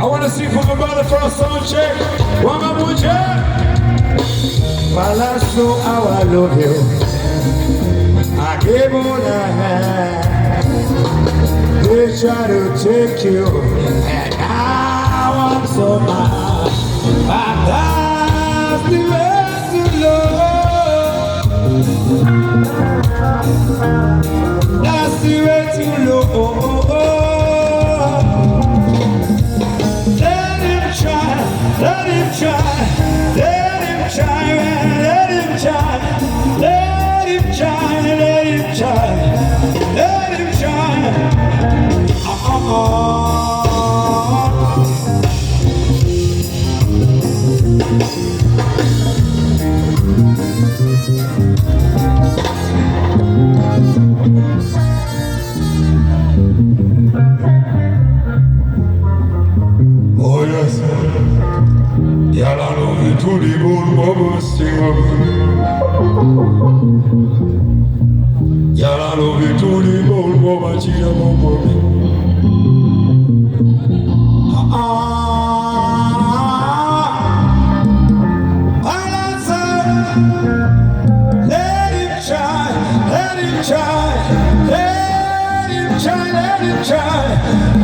I want to see from my brother for a sound check. Gwanga mujje. Well, I so how I love you. I gave all I had. They try to take you, and now I'm so mad. And that's the way to love. That's the way to love. Let him try, let him try, let him try, let him try, let him try, let him try. Oh yes. Yalla love you to the bone, bubble sing up. Yalla love you to the bone, bubble sing up. Let him try, let him try, let him try, let him try, let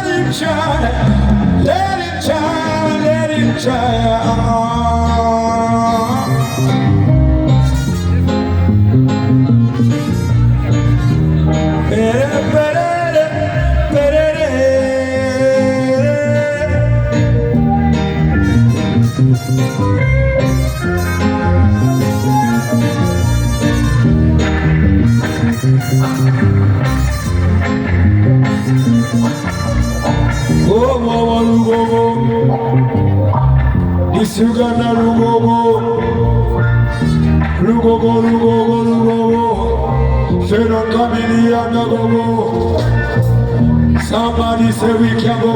him try, let him try. Let him try. Oh, mama, Lugogo. This Uganda Lugogo. Lugogo, Lugogo, Lugogo. Fero Chameleone Lugogo. Somebody say we can go.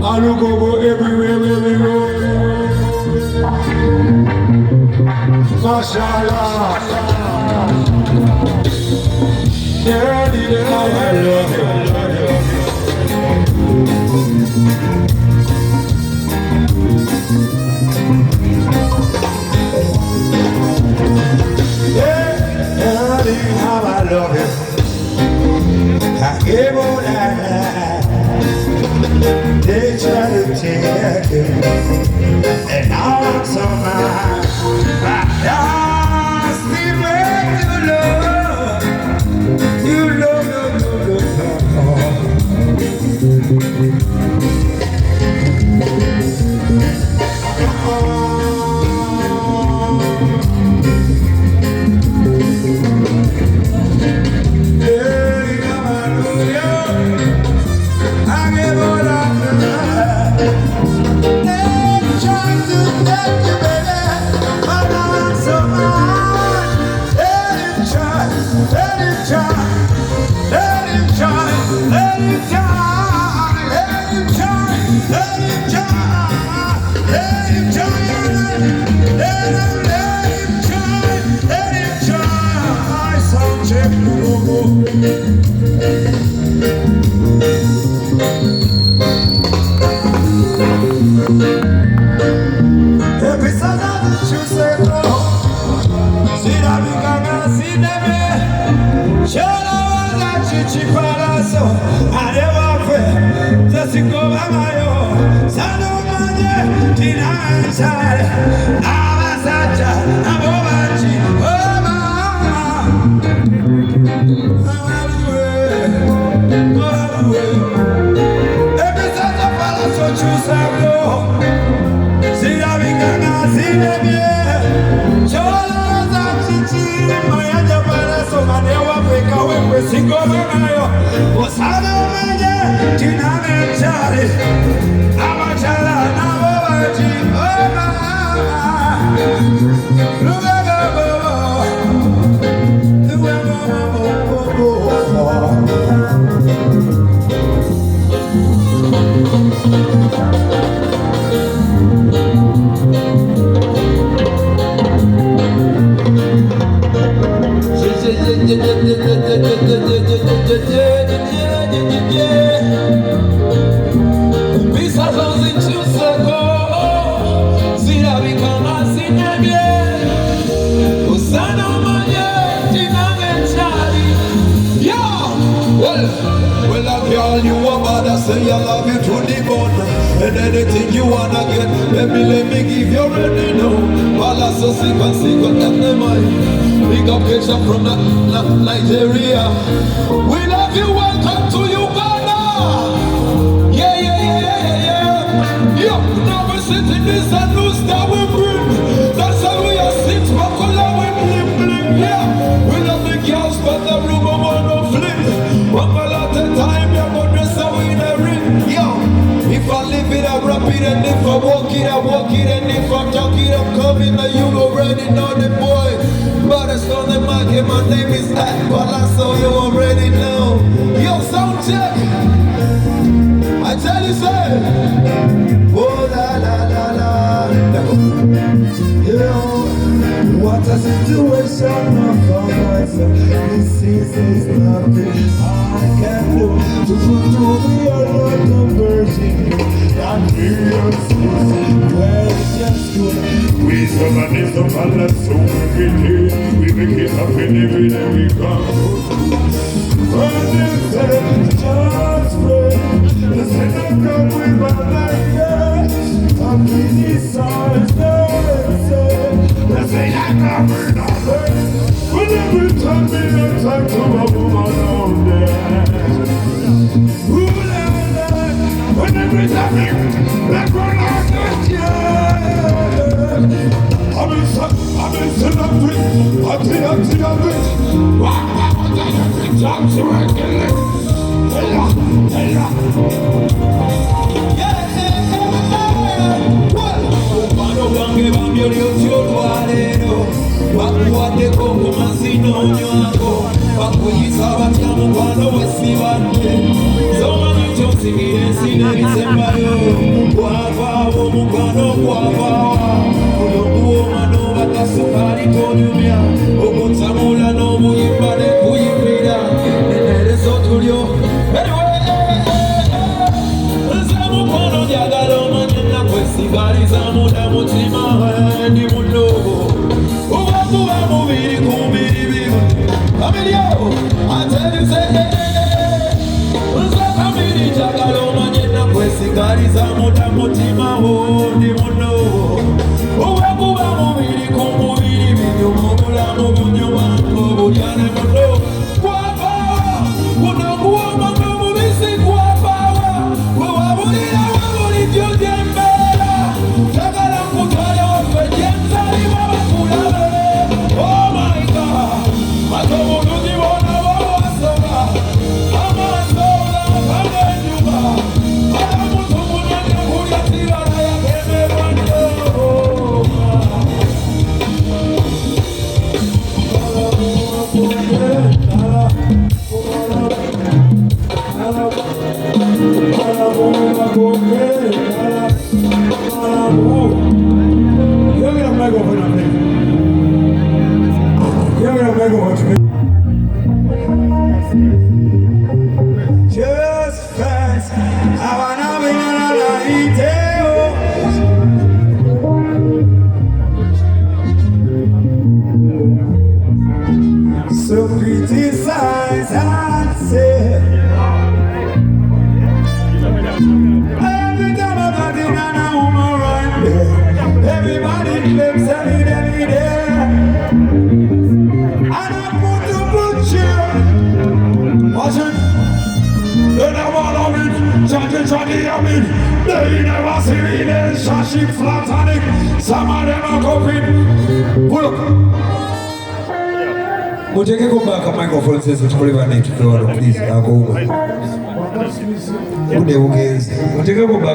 A Lugogo everywhere we go. Mashallah. Yeah, I love you. How I love you. I gave all that. They try to take you, and now I'm so mad. That's the way you love. You love, love, love, love. so I never fail. Just to go by my own. Son of my Tina and Charlie. I'm a Sacha. I'm over G. Oh, mama. Every time I follow, so choose a go. See how we can see them here. Cholas and chichi. My other brother, so I never break away with single mayo. Was I know, Tina and Charlie. I'm a child, I'm over G. Oh, mama. Lugogo. Well, I call you a mother, say I love you to the bone. And anything you wanna get, let me give you ready now. Ballast so sick and sick and that's the mind. Big up picture from Nigeria. We love you, welcome to Uganda. Yeah. Now we sit in this and news that we bring. That's how we are sit, but we bling. Yeah, we love the girls, but the room of one no fling. One lot of time, you're gonna dress up in a ring. Yo, if I live it, I rap it, and if I walk it, I walk it, and if I talk it, I'm coming. Now you already know the boy. But it's on the market, my name is Akbala, so you already know. Yo, sound check. I tell you, say, oh la. Yo, what a situation of myself. This is nothing I can do to prove to be a lot of virgin. And seriously, well, it's just good. We survive the balance, so we make it happen every day we come. When you say, just pray, the sin of God with my life, I'm really sorry, the sin of God with my life. When every time we attack to a woman out there, when every time we let run out the chair, I'm in sin of it, I'm in talk to her, just fast. I wanna be so criticize and say Every time I got in and a woman run there, everybody claims every day. And I put to put you. Watch it. They never love it. Johnny, I mean. They never see me. They shashi flat on it. Some of them are coughing. Pull up. Mujje go back a microphone says to Oliver Nick, please. I'll go. Mujje go back.